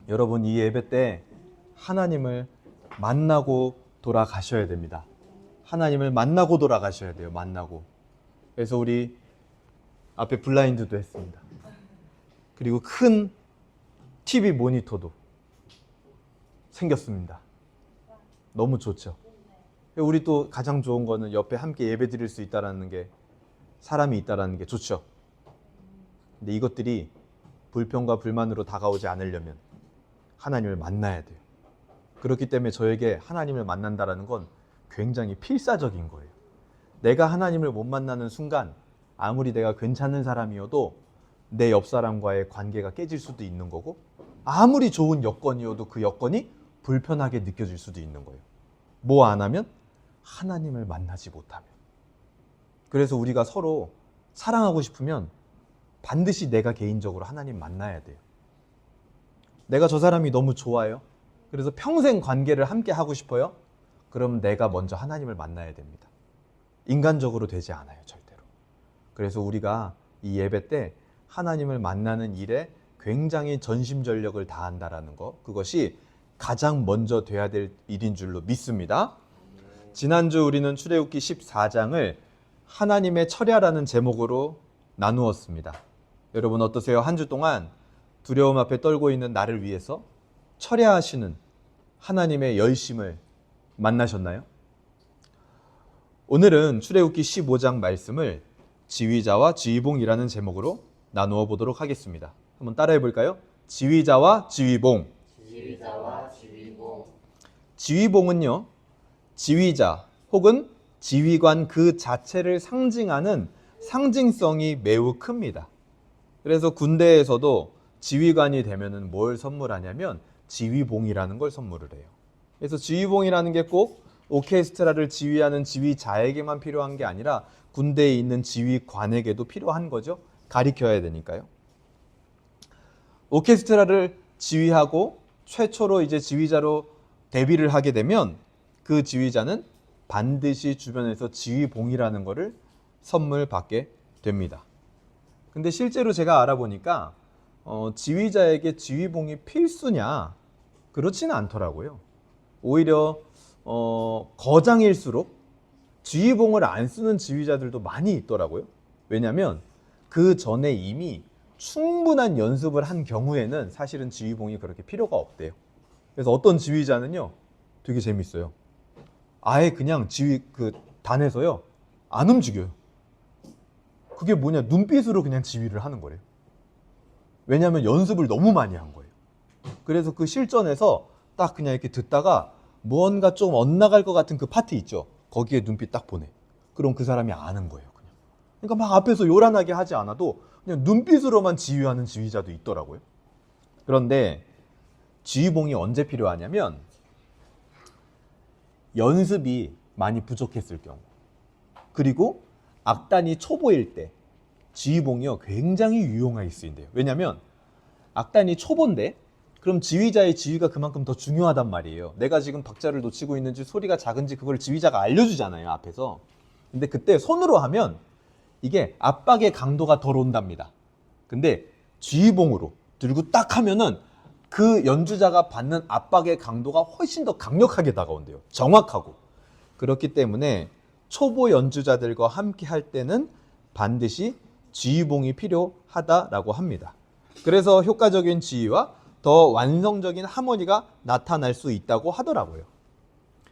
여러분, 이 예배 때 하나님을 만나고 돌아가셔야 됩니다. 하나님을 만나고 돌아가셔야 돼요. 만나고. 그래서 우리 앞에 블라인드도 했습니다. 그리고 큰 TV 모니터도 생겼습니다. 너무 좋죠. 우리 또 가장 좋은 거는 옆에 함께 예배 드릴 수 있다는 게, 사람이 있다는 게 좋죠. 근데 이것들이 불평과 불만으로 다가오지 않으려면 하나님을 만나야 돼요. 그렇기 때문에 저에게 하나님을 만난다는 건 굉장히 필사적인 거예요. 내가 하나님을 못 만나는 순간 아무리 내가 괜찮은 사람이어도 내 옆 사람과의 관계가 깨질 수도 있는 거고, 아무리 좋은 여건이어도 그 여건이 불편하게 느껴질 수도 있는 거예요. 뭐 안 하면? 하나님을 만나지 못하면. 그래서 우리가 서로 사랑하고 싶으면 반드시 내가 개인적으로 하나님 만나야 돼요. 내가 저 사람이 너무 좋아요. 그래서 평생 관계를 함께 하고 싶어요. 그럼 내가 먼저 하나님을 만나야 됩니다. 인간적으로 되지 않아요, 절대로. 그래서 우리가 이 예배 때 하나님을 만나는 일에 굉장히 전심전력을 다한다라는 것, 그것이 가장 먼저 돼야 될 일인 줄로 믿습니다. 지난주 우리는 출애굽기 14장을 하나님의 철야라는 제목으로 나누었습니다. 여러분 어떠세요? 한 주 동안 두려움 앞에 떨고 있는 나를 위해서 철야하시는 하나님의 열심을 만나셨나요? 오늘은 출애굽기 15장 말씀을 지휘자와 지휘봉이라는 제목으로 나누어 보도록 하겠습니다. 한번 따라해 볼까요? 지휘자와 지휘봉. 지휘자와 지휘봉. 지휘봉은요, 지휘자 혹은 지휘관 그 자체를 상징하는 상징성이 매우 큽니다. 그래서 군대에서도 지휘관이 되면은 뭘 선물하냐면 지휘봉이라는 걸 선물을 해요. 그래서 지휘봉이라는 게 꼭 오케스트라를 지휘하는 지휘자에게만 필요한 게 아니라 군대에 있는 지휘관에게도 필요한 거죠. 가리켜야 되니까요. 오케스트라를 지휘하고 최초로 이제 지휘자로 데뷔를 하게 되면 그 지휘자는 반드시 주변에서 지휘봉이라는 거를 선물 받게 됩니다. 근데 실제로 제가 알아보니까 지휘자에게 지휘봉이 필수냐? 그렇지는 않더라고요. 오히려 거장일수록 지휘봉을 안 쓰는 지휘자들도 많이 있더라고요. 왜냐하면 그 전에 이미 충분한 연습을 한 경우에는 사실은 지휘봉이 그렇게 필요가 없대요. 그래서 어떤 지휘자는요, 되게 재밌어요. 아예 그냥 그 단에서요 안 움직여요. 그게 뭐냐, 눈빛으로 그냥 지휘를 하는 거래요. 왜냐하면 연습을 너무 많이 한 거예요. 그래서 그 실전에서 딱 그냥 이렇게 듣다가 무언가 좀 엇나갈 것 같은 그 파트 있죠. 거기에 눈빛 딱 보내. 그럼 그 사람이 아는 거예요, 그냥. 그러니까 막 앞에서 요란하게 하지 않아도 그냥 눈빛으로만 지휘하는 지휘자도 있더라고요. 그런데 지휘봉이 언제 필요하냐면 연습이 많이 부족했을 경우, 그리고 악단이 초보일 때 지휘봉이요 굉장히 유용하게 쓰인대요. 왜냐하면 악단이 초보인데 그럼 지휘자의 지휘가 그만큼 더 중요하단 말이에요. 내가 지금 박자를 놓치고 있는지 소리가 작은지 그걸 지휘자가 알려주잖아요, 앞에서. 근데 그때 손으로 하면 이게 압박의 강도가 덜 온답니다. 근데 지휘봉으로 들고 딱 하면은 그 연주자가 받는 압박의 강도가 훨씬 더 강력하게 다가온대요. 정확하고. 그렇기 때문에 초보 연주자들과 함께 할 때는 반드시 지휘봉이 필요하다라고 합니다. 그래서 효과적인 지휘와 더 완성적인 하모니가 나타날 수 있다고 하더라고요.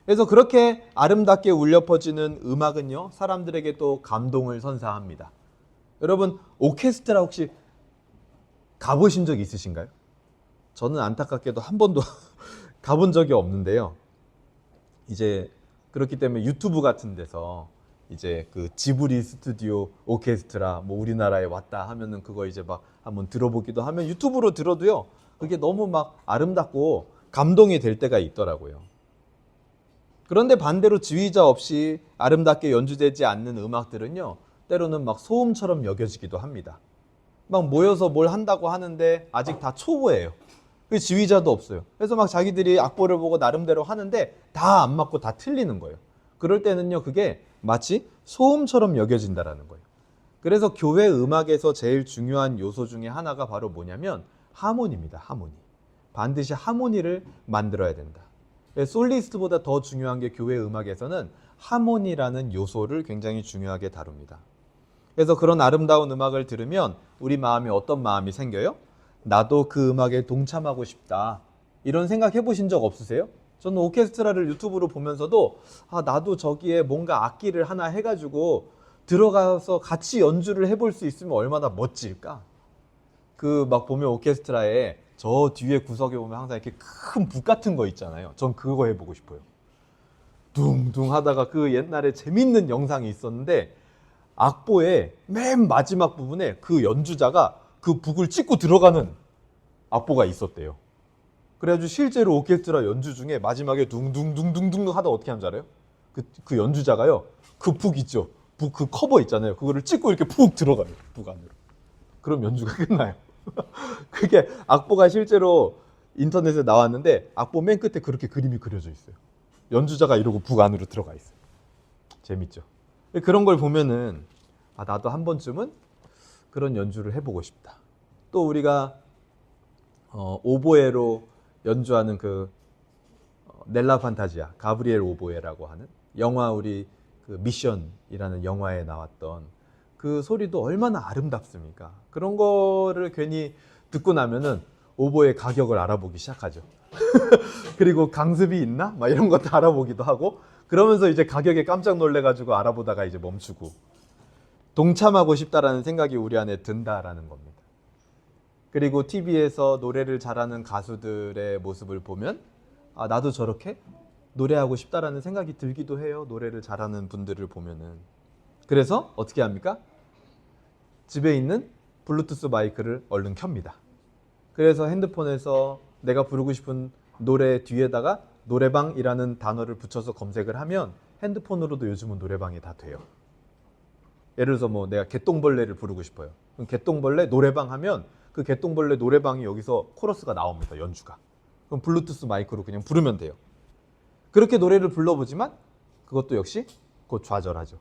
그래서 그렇게 아름답게 울려 퍼지는 음악은요, 사람들에게 또 감동을 선사합니다. 여러분, 오케스트라 혹시 가보신 적 있으신가요? 저는 안타깝게도 한 번도 가본 적이 없는데요. 이제 그렇기 때문에 유튜브 같은 데서 이제 그 지브리 스튜디오 오케스트라 뭐 우리나라에 왔다 하면은 그거 이제 막 한번 들어보기도 하면 유튜브로 들어도요, 그게 너무 막 아름답고 감동이 될 때가 있더라고요. 그런데 반대로 지휘자 없이 아름답게 연주되지 않는 음악들은요, 때로는 막 소음처럼 여겨지기도 합니다. 막 모여서 뭘 한다고 하는데 아직 다 초보예요. 그 지휘자도 없어요. 그래서 막 자기들이 악보를 보고 나름대로 하는데 다 안 맞고 다 틀리는 거예요. 그럴 때는요, 그게 마치 소음처럼 여겨진다라는 거예요. 그래서 교회 음악에서 제일 중요한 요소 중에 하나가 바로 뭐냐면 하모니입니다. 하모니. 반드시 하모니를 만들어야 된다. 솔리스트보다 더 중요한 게 교회 음악에서는 하모니라는 요소를 굉장히 중요하게 다룹니다. 그래서 그런 아름다운 음악을 들으면 우리 마음이 어떤 마음이 생겨요? 나도 그 음악에 동참하고 싶다. 이런 생각 해보신 적 없으세요? 저는 오케스트라를 유튜브로 보면서도 나도 저기에 뭔가 악기를 하나 해가지고 들어가서 같이 연주를 해볼 수 있으면 얼마나 멋질까? 그 막 보면 오케스트라에 저 뒤에 구석에 보면 항상 이렇게 큰 북 같은 거 있잖아요. 전 그거 해보고 싶어요. 둥둥 하다가 그 옛날에 재밌는 영상이 있었는데 악보의 맨 마지막 부분에 그 연주자가 그 북을 찍고 들어가는 악보가 있었대요. 그래가지고 실제로 오케스트라 연주 중에 마지막에 둥둥둥둥둥 하다 어떻게 하는지 알아요? 그 연주자가요. 그 북 있죠. 북 그 커버 있잖아요. 그거를 찍고 이렇게 푹 들어가요. 북 안으로. 그럼 연주가 끝나요. 그게 악보가 실제로 인터넷에 나왔는데 악보 맨 끝에 그렇게 그림이 그려져 있어요. 연주자가 이러고 북 안으로 들어가 있어요. 재밌죠? 그런 걸 보면은 나도 한 번쯤은 그런 연주를 해보고 싶다. 또 우리가 오보에로 연주하는 그 넬라 판타지아, 가브리엘 오보에라고 하는 영화 우리 그 미션이라는 영화에 나왔던 그 소리도 얼마나 아름답습니까? 그런 거를 괜히 듣고 나면은 오보의 가격을 알아보기 시작하죠. 그리고 강습이 있나? 막 이런 것도 알아보기도 하고 그러면서 이제 가격에 깜짝 놀래가지고 알아보다가 이제 멈추고 동참하고 싶다라는 생각이 우리 안에 든다라는 겁니다. 그리고 TV에서 노래를 잘하는 가수들의 모습을 보면 나도 저렇게 노래하고 싶다라는 생각이 들기도 해요. 노래를 잘하는 분들을 보면은. 그래서 어떻게 합니까? 집에 있는 블루투스 마이크를 얼른 켭니다. 그래서 핸드폰에서 내가 부르고 싶은 노래 뒤에다가 노래방이라는 단어를 붙여서 검색을 하면 핸드폰으로도 요즘은 노래방이 다 돼요. 예를 들어서 뭐 내가 개똥벌레를 부르고 싶어요. 그럼 개똥벌레 노래방 하면 그 개똥벌레 노래방이 여기서 코러스가 나옵니다. 연주가. 그럼 블루투스 마이크로 그냥 부르면 돼요. 그렇게 노래를 불러보지만 그것도 역시 곧 좌절하죠.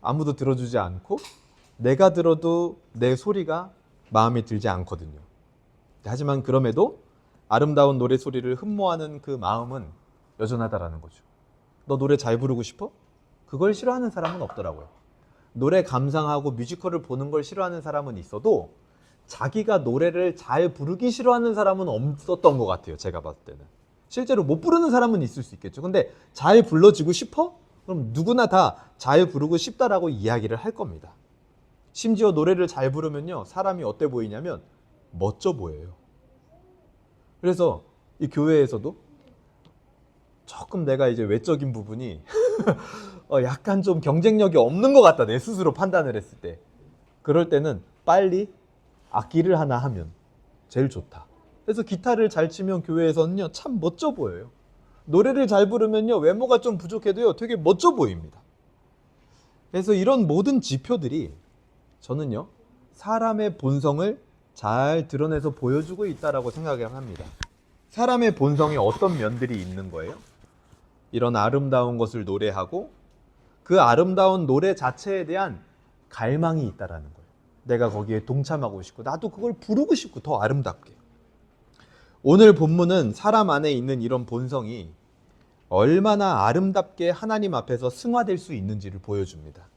아무도 들어주지 않고 내가 들어도 내 소리가 마음에 들지 않거든요. 하지만 그럼에도 아름다운 노래 소리를 흠모하는 그 마음은 여전하다라는 거죠. 너 노래 잘 부르고 싶어? 그걸 싫어하는 사람은 없더라고요. 노래 감상하고 뮤지컬을 보는 걸 싫어하는 사람은 있어도 자기가 노래를 잘 부르기 싫어하는 사람은 없었던 것 같아요. 제가 봤을 때는. 실제로 못 부르는 사람은 있을 수 있겠죠. 근데 잘 불러지고 싶어? 그럼 누구나 다 잘 부르고 싶다라고 이야기를 할 겁니다. 심지어 노래를 잘 부르면요. 사람이 어때 보이냐면 멋져 보여요. 그래서 이 교회에서도 조금 내가 이제 외적인 부분이 약간 좀 경쟁력이 없는 것 같다. 내 스스로 판단을 했을 때. 그럴 때는 빨리 악기를 하나 하면 제일 좋다. 그래서 기타를 잘 치면 교회에서는요. 참 멋져 보여요. 노래를 잘 부르면요. 외모가 좀 부족해도요. 되게 멋져 보입니다. 그래서 이런 모든 지표들이 저는요. 사람의 본성을 잘 드러내서 보여주고 있다라고 생각을 합니다. 사람의 본성에 어떤 면들이 있는 거예요? 이런 아름다운 것을 노래하고 그 아름다운 노래 자체에 대한 갈망이 있다라는 거예요. 내가 거기에 동참하고 싶고 나도 그걸 부르고 싶고 더 아름답게. 오늘 본문은 사람 안에 있는 이런 본성이 얼마나 아름답게 하나님 앞에서 승화될 수 있는지를 보여줍니다.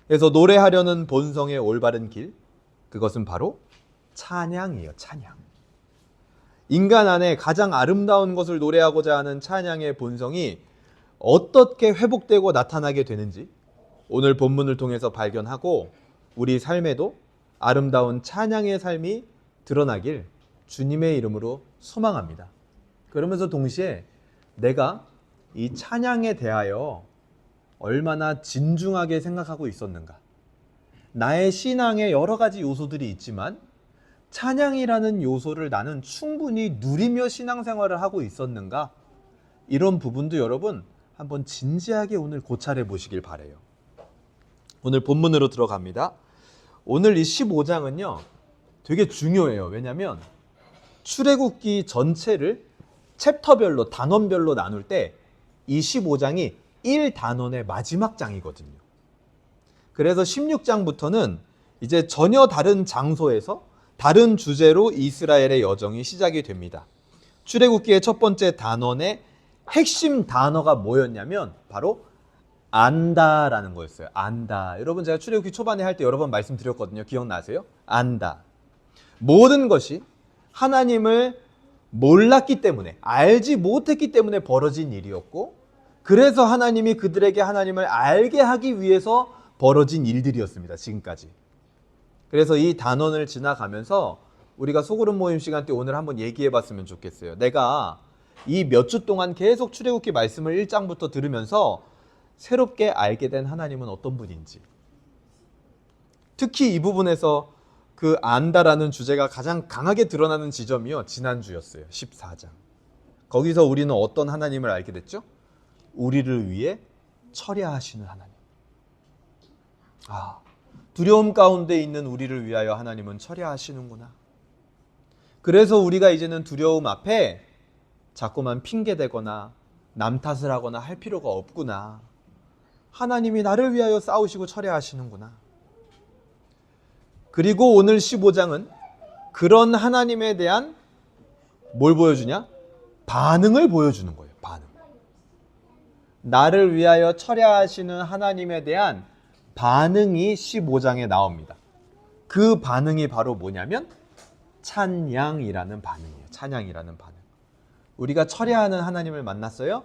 그래서 노래하려는 본성의 올바른 길, 그것은 바로 찬양이에요. 찬양. 인간 안에 가장 아름다운 것을 노래하고자 하는 찬양의 본성이 어떻게 회복되고 나타나게 되는지 오늘 본문을 통해서 발견하고 우리 삶에도 아름다운 찬양의 삶이 드러나길 주님의 이름으로 소망합니다. 그러면서 동시에 내가 이 찬양에 대하여 얼마나 진중하게 생각하고 있었는가. 나의 신앙에 여러 가지 요소들이 있지만 찬양이라는 요소를 나는 충분히 누리며 신앙생활을 하고 있었는가. 이런 부분도 여러분 한번 진지하게 오늘 고찰해 보시길 바라요. 오늘 본문으로 들어갑니다. 오늘 이 15장은요 되게 중요해요. 왜냐하면 출애굽기 전체를 챕터별로 단원별로 나눌 때 이 15장이 1단원의 마지막 장이거든요. 그래서 16장부터는 이제 전혀 다른 장소에서 다른 주제로 이스라엘의 여정이 시작이 됩니다. 출애굽기의 첫 번째 단원의 핵심 단어가 뭐였냐면 바로 안다라는 거였어요. 안다. 여러분 제가 출애굽기 초반에 할 때 여러 번 말씀드렸거든요. 기억나세요? 안다. 모든 것이 하나님을 몰랐기 때문에, 알지 못했기 때문에 벌어진 일이었고, 그래서 하나님이 그들에게 하나님을 알게 하기 위해서 벌어진 일들이었습니다. 지금까지. 그래서 이 단원을 지나가면서 우리가 소그룹 모임 시간 때 오늘 한번 얘기해 봤으면 좋겠어요. 내가 이 몇 주 동안 계속 출애굽기 말씀을 1장부터 들으면서 새롭게 알게 된 하나님은 어떤 분인지. 특히 이 부분에서 그 안다라는 주제가 가장 강하게 드러나는 지점이요. 지난주였어요. 14장. 거기서 우리는 어떤 하나님을 알게 됐죠? 우리를 위해 처리하시는 하나님. 두려움 가운데 있는 우리를 위하여 하나님은 처리하시는구나. 그래서 우리가 이제는 두려움 앞에 자꾸만 핑계대거나 남 탓을 하거나 할 필요가 없구나. 하나님이 나를 위하여 싸우시고 처리하시는구나. 그리고 오늘 15장은 그런 하나님에 대한 뭘 보여주냐? 반응을 보여주는 거예요. 반응. 나를 위하여 처리하시는 하나님에 대한 반응이 15장에 나옵니다. 그 반응이 바로 뭐냐면 찬양이라는 반응이에요. 찬양이라는 반응. 우리가 처리하는 하나님을 만났어요?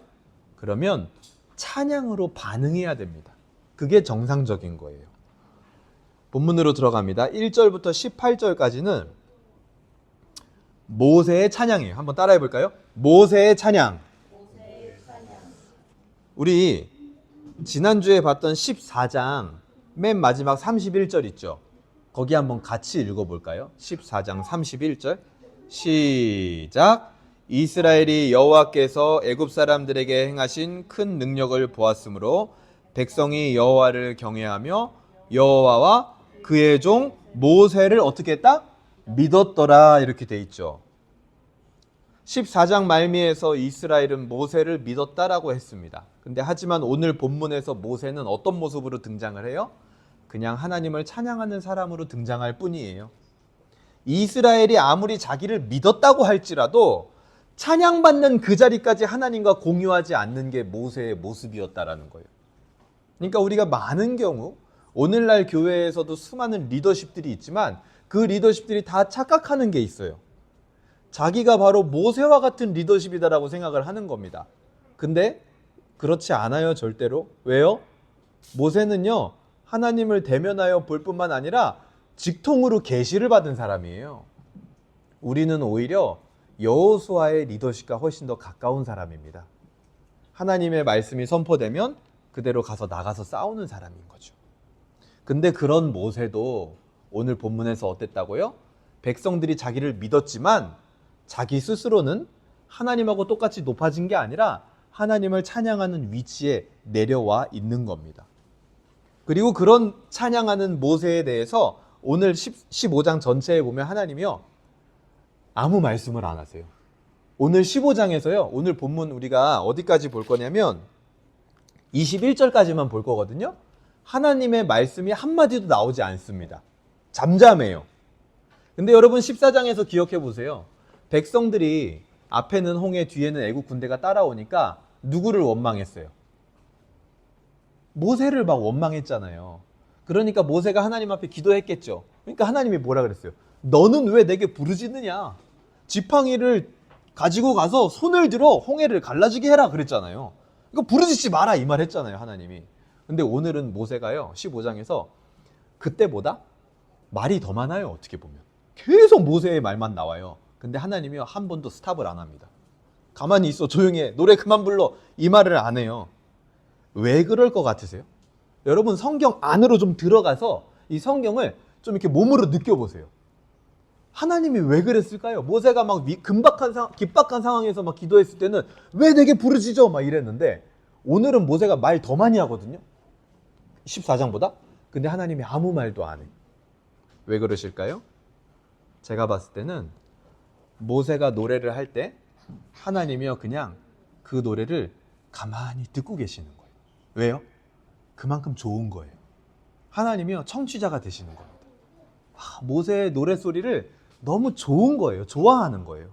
그러면 찬양으로 반응해야 됩니다. 그게 정상적인 거예요. 본문으로 들어갑니다. 1절부터 18절까지는 모세의 찬양이에요. 한번 따라해 볼까요? 모세의 찬양. 우리 지난주에 봤던 14장 맨 마지막 31절 있죠? 거기 한번 같이 읽어볼까요? 14장 31절 시작. 이스라엘이 여호와께서 애굽 사람들에게 행하신 큰 능력을 보았으므로 백성이 여호와를 경외하며 여호와와 그의 종 모세를 어떻게 했다? 믿었더라. 이렇게 돼 있죠. 14장 말미에서 이스라엘은 모세를 믿었다라고 했습니다. 근데 하지만 오늘 본문에서 모세는 어떤 모습으로 등장을 해요? 그냥 하나님을 찬양하는 사람으로 등장할 뿐이에요. 이스라엘이 아무리 자기를 믿었다고 할지라도 찬양받는 그 자리까지 하나님과 공유하지 않는 게 모세의 모습이었다라는 거예요. 그러니까 우리가 많은 경우 오늘날 교회에서도 수많은 리더십들이 있지만 그 리더십들이 다 착각하는 게 있어요. 자기가 바로 모세와 같은 리더십이다라고 생각을 하는 겁니다. 근데 그렇지 않아요, 절대로. 왜요? 모세는요, 하나님을 대면하여 볼 뿐만 아니라 직통으로 계시를 받은 사람이에요. 우리는 오히려 여호수아의 리더십과 훨씬 더 가까운 사람입니다. 하나님의 말씀이 선포되면 그대로 가서 나가서 싸우는 사람인 거죠. 근데 그런 모세도 오늘 본문에서 어땠다고요? 백성들이 자기를 믿었지만 자기 스스로는 하나님하고 똑같이 높아진 게 아니라 하나님을 찬양하는 위치에 내려와 있는 겁니다. 그리고 그런 찬양하는 모세에 대해서 오늘 15장 전체에 보면 하나님이요, 아무 말씀을 안 하세요. 오늘 15장에서요, 오늘 본문 우리가 어디까지 볼 거냐면 21절까지만 볼 거거든요. 하나님의 말씀이 한마디도 나오지 않습니다. 잠잠해요. 근데 여러분 14장에서 기억해 보세요. 백성들이 앞에는 홍해, 뒤에는 애국 군대가 따라오니까 누구를 원망했어요? 모세를 막 원망했잖아요. 그러니까 모세가 하나님 앞에 기도했겠죠. 그러니까 하나님이 뭐라 그랬어요? 너는 왜 내게 부르짖느냐? 지팡이를 가지고 가서 손을 들어 홍해를 갈라지게 해라 그랬잖아요. 이거 부르짖지 마라 이 말 했잖아요, 하나님이. 근데 오늘은 모세가요, 15장에서 그때보다 말이 더 많아요, 어떻게 보면. 계속 모세의 말만 나와요. 근데 하나님이요, 한 번도 스탑을 안 합니다. 가만히 있어, 조용히 해, 노래 그만 불러, 이 말을 안 해요. 왜 그럴 것 같으세요? 여러분 성경 안으로 좀 들어가서 이 성경을 좀 이렇게 몸으로 느껴보세요. 하나님이 왜 그랬을까요? 모세가 막 긴박한 상황에서 막 기도했을 때는 왜 내게 부르짖어? 막 이랬는데 오늘은 모세가 말 더 많이 하거든요. 14장보다. 근데 하나님이 아무 말도 안 해. 왜 그러실까요? 제가 봤을 때는 모세가 노래를 할 때 하나님이요, 그냥 그 노래를 가만히 듣고 계시는 거예요. 왜요? 그만큼 좋은 거예요. 하나님이요, 청취자가 되시는 겁니다. 모세의 노래소리를 너무 좋은 거예요. 좋아하는 거예요.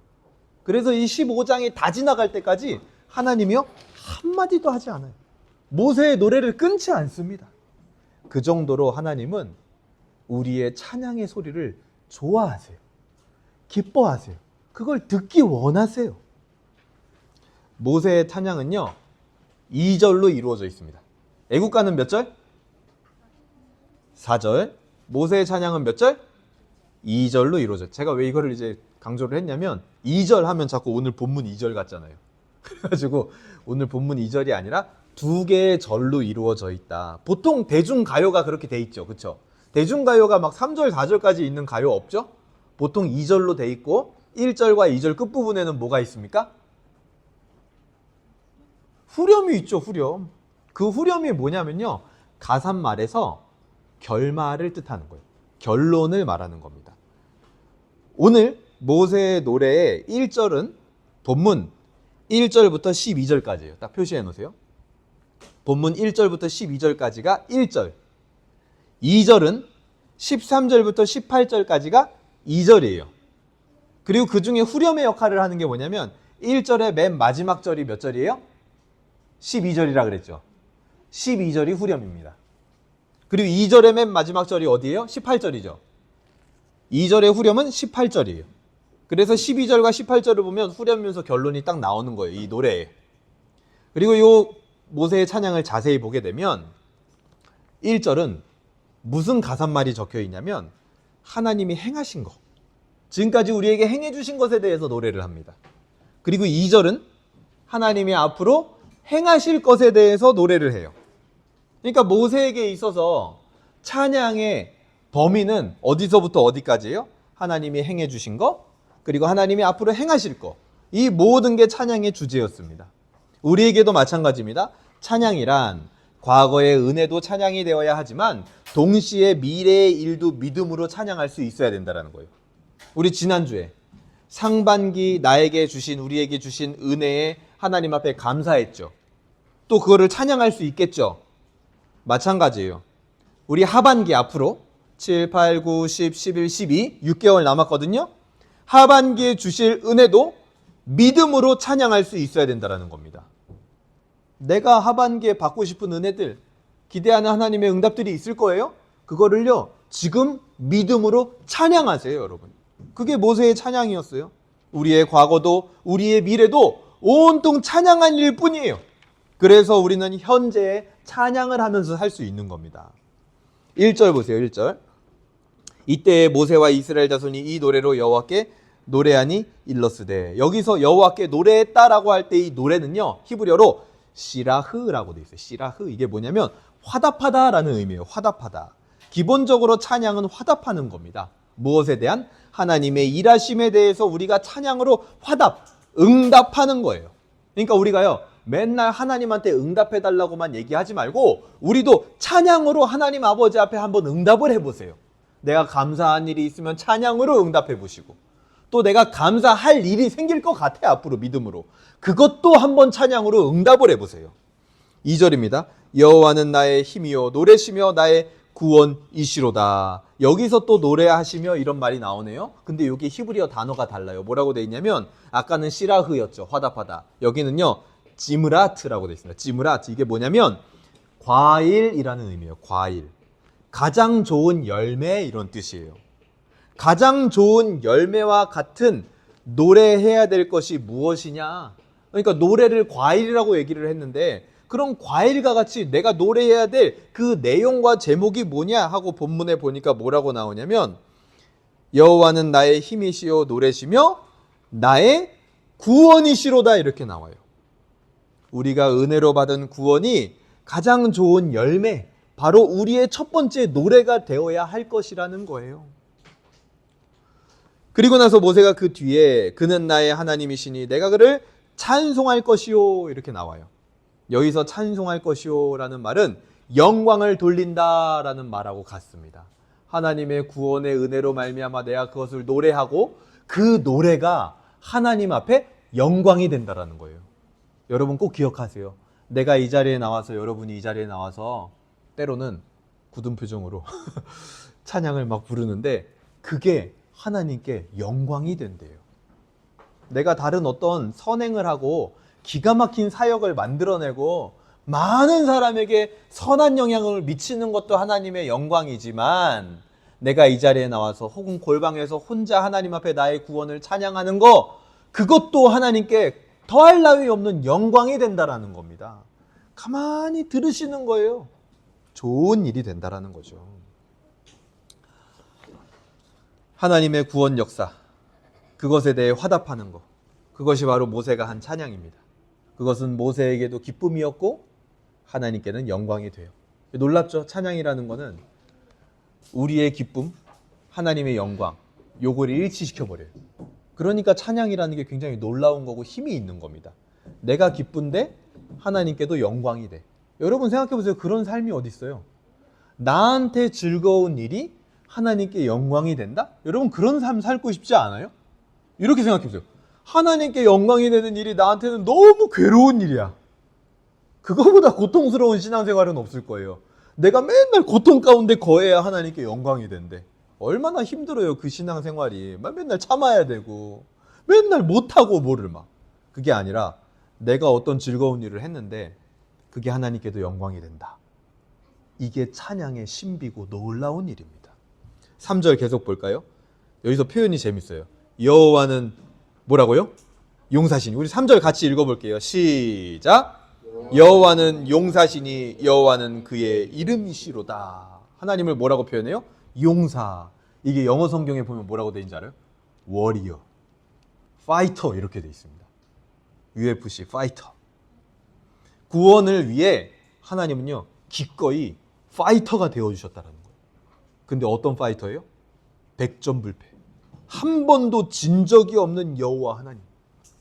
그래서 이 15장이 다 지나갈 때까지 하나님이요 한마디도 하지 않아요. 모세의 노래를 끊지 않습니다. 그 정도로 하나님은 우리의 찬양의 소리를 좋아하세요. 기뻐하세요. 그걸 듣기 원하세요. 모세의 찬양은요 2절로 이루어져 있습니다. 애국가는 몇 절? 4절. 모세의 찬양은 몇 절? 2절로 이루어져요. 제가 왜 이거를 이제 강조를 했냐면 2절 하면 자꾸 오늘 본문 2절 같잖아요. 그래가지고 오늘 본문 2절이 아니라 두 개의 절로 이루어져 있다. 보통 대중가요가 그렇게 돼 있죠. 그렇죠? 대중가요가 막 3절, 4절까지 있는 가요 없죠? 보통 2절로 돼 있고 1절과 2절 끝부분에는 뭐가 있습니까? 후렴이 있죠. 후렴. 그 후렴이 뭐냐면요. 가삿말에서 결말을 뜻하는 거예요. 결론을 말하는 겁니다. 오늘 모세의 노래의 1절은 본문 1절부터 12절까지예요. 딱 표시해 놓으세요. 본문 1절부터 12절까지가 1절. 2절은 13절부터 18절까지가 2절이에요. 그리고 그 중에 후렴의 역할을 하는 게 뭐냐면 1절의 맨 마지막 절이 몇 절이에요? 12절이라 그랬죠. 12절이 후렴입니다. 그리고 2절의 맨 마지막 절이 어디예요? 18절이죠. 2절의 후렴은 18절이에요. 그래서 12절과 18절을 보면 후렴이면서 결론이 딱 나오는 거예요. 이 노래에. 그리고 이 모세의 찬양을 자세히 보게 되면 1절은 무슨 가사말이 적혀 있냐면 하나님이 행하신 것, 지금까지 우리에게 행해 주신 것에 대해서 노래를 합니다. 그리고 2절은 하나님이 앞으로 행하실 것에 대해서 노래를 해요. 그러니까 모세에게 있어서 찬양의 범위는 어디서부터 어디까지예요? 하나님이 행해 주신 것, 그리고 하나님이 앞으로 행하실 것. 이 모든 게 찬양의 주제였습니다. 우리에게도 마찬가지입니다. 찬양이란 과거의 은혜도 찬양이 되어야 하지만 동시에 미래의 일도 믿음으로 찬양할 수 있어야 된다는 거예요. 우리 지난주에 상반기 나에게 주신, 우리에게 주신 은혜에 하나님 앞에 감사했죠. 또 그거를 찬양할 수 있겠죠. 마찬가지예요. 우리 하반기 앞으로 7, 8, 9, 10, 11, 12 6개월 남았거든요. 하반기에 주실 은혜도 믿음으로 찬양할 수 있어야 된다는 겁니다. 내가 하반기에 받고 싶은 은혜들, 기대하는 하나님의 응답들이 있을 거예요. 그거를요 지금 믿음으로 찬양하세요. 여러분, 그게 모세의 찬양이었어요. 우리의 과거도 우리의 미래도 온통 찬양한 일 뿐이에요. 그래서 우리는 현재에 찬양을 하면서 살 수 있는 겁니다. 1절 보세요. 1절. 이때 모세와 이스라엘 자손이 이 노래로 여호와께 노래하니 일러스되. 여기서 여호와께 노래했다라고 할 때 이 노래는요 히브리어로 시라흐라고 되어 있어요. 시라흐. 이게 뭐냐면 화답하다라는 의미예요. 화답하다. 기본적으로 찬양은 화답하는 겁니다. 무엇에 대한? 하나님의 일하심에 대해서 우리가 찬양으로 화답, 응답하는 거예요. 그러니까 우리가요 맨날 하나님한테 응답해달라고만 얘기하지 말고 우리도 찬양으로 하나님 아버지 앞에 한번 응답을 해보세요. 내가 감사한 일이 있으면 찬양으로 응답해 보시고, 또 내가 감사할 일이 생길 것 같아 앞으로 믿음으로, 그것도 한번 찬양으로 응답을 해보세요. 2절입니다. 여호와는 나의 힘이요 노래시며 나의 구원이시로다. 여기서 또 노래하시며 이런 말이 나오네요. 근데 여기 히브리어 단어가 달라요. 뭐라고 돼 있냐면 아까는 시라흐였죠. 화답하다. 여기는요 지므라트라고 돼 있습니다. 지므라트. 이게 뭐냐면 과일이라는 의미예요. 과일. 가장 좋은 열매, 이런 뜻이에요. 가장 좋은 열매와 같은 노래해야 될 것이 무엇이냐? 그러니까 노래를 과일이라고 얘기를 했는데, 그럼 과일과 같이 내가 노래해야 될 그 내용과 제목이 뭐냐 하고 본문에 보니까 뭐라고 나오냐면 여호와는 나의 힘이시요 노래시며 나의 구원이시로다, 이렇게 나와요. 우리가 은혜로 받은 구원이 가장 좋은 열매, 바로 우리의 첫 번째 노래가 되어야 할 것이라는 거예요. 그리고 나서 모세가 그 뒤에 그는 나의 하나님이시니 내가 그를 찬송할 것이요, 이렇게 나와요. 여기서 찬송할 것이요 라는 말은 영광을 돌린다라는 말하고 같습니다. 하나님의 구원의 은혜로 말미암아 내가 그것을 노래하고 그 노래가 하나님 앞에 영광이 된다라는 거예요. 여러분 꼭 기억하세요. 내가 이 자리에 나와서, 여러분이 이 자리에 나와서 때로는 굳은 표정으로 찬양을 막 부르는데 그게 하나님께 영광이 된대요. 내가 다른 어떤 선행을 하고 기가 막힌 사역을 만들어내고 많은 사람에게 선한 영향을 미치는 것도 하나님의 영광이지만, 내가 이 자리에 나와서 혹은 골방에서 혼자 하나님 앞에 나의 구원을 찬양하는 거, 그것도 하나님께 더할 나위 없는 영광이 된다라는 겁니다. 가만히 들으시는 거예요. 좋은 일이 된다라는 거죠. 하나님의 구원 역사, 그것에 대해 화답하는 것, 그것이 바로 모세가 한 찬양입니다. 그것은 모세에게도 기쁨이었고 하나님께는 영광이 돼요. 놀랍죠? 찬양이라는 거는 우리의 기쁨, 하나님의 영광, 요거를 일치시켜버려요. 그러니까 찬양이라는 게 굉장히 놀라운 거고 힘이 있는 겁니다. 내가 기쁜데 하나님께도 영광이 돼. 여러분 생각해보세요. 그런 삶이 어디 있어요? 나한테 즐거운 일이 하나님께 영광이 된다? 여러분 그런 삶 살고 싶지 않아요? 이렇게 생각해보세요. 하나님께 영광이 되는 일이 나한테는 너무 괴로운 일이야. 그거보다 고통스러운 신앙생활은 없을 거예요. 내가 맨날 고통 가운데 거해야 하나님께 영광이 된대. 얼마나 힘들어요 그 신앙생활이. 맨날 참아야 되고 맨날 못하고 뭐를 막. 그게 아니라 내가 어떤 즐거운 일을 했는데 그게 하나님께도 영광이 된다. 이게 찬양의 신비고 놀라운 일입니다. 3절 계속 볼까요? 여기서 표현이 재밌어요. 여호와는 뭐라고요? 용사시니. 우리 3절 같이 읽어볼게요. 시작. 여호와는 용사시니 여호와는 그의 이름이시로다. 하나님을 뭐라고 표현해요? 용사. 이게 영어 성경에 보면 뭐라고 되어 있는지 알아요? 워리어, 파이터 이렇게 되어 있습니다. UFC 파이터. 구원을 위해 하나님은요 기꺼이 파이터가 되어주셨다는 거예요. 근데 어떤 파이터예요? 백전불패. 한 번도 진 적이 없는 여호와 하나님.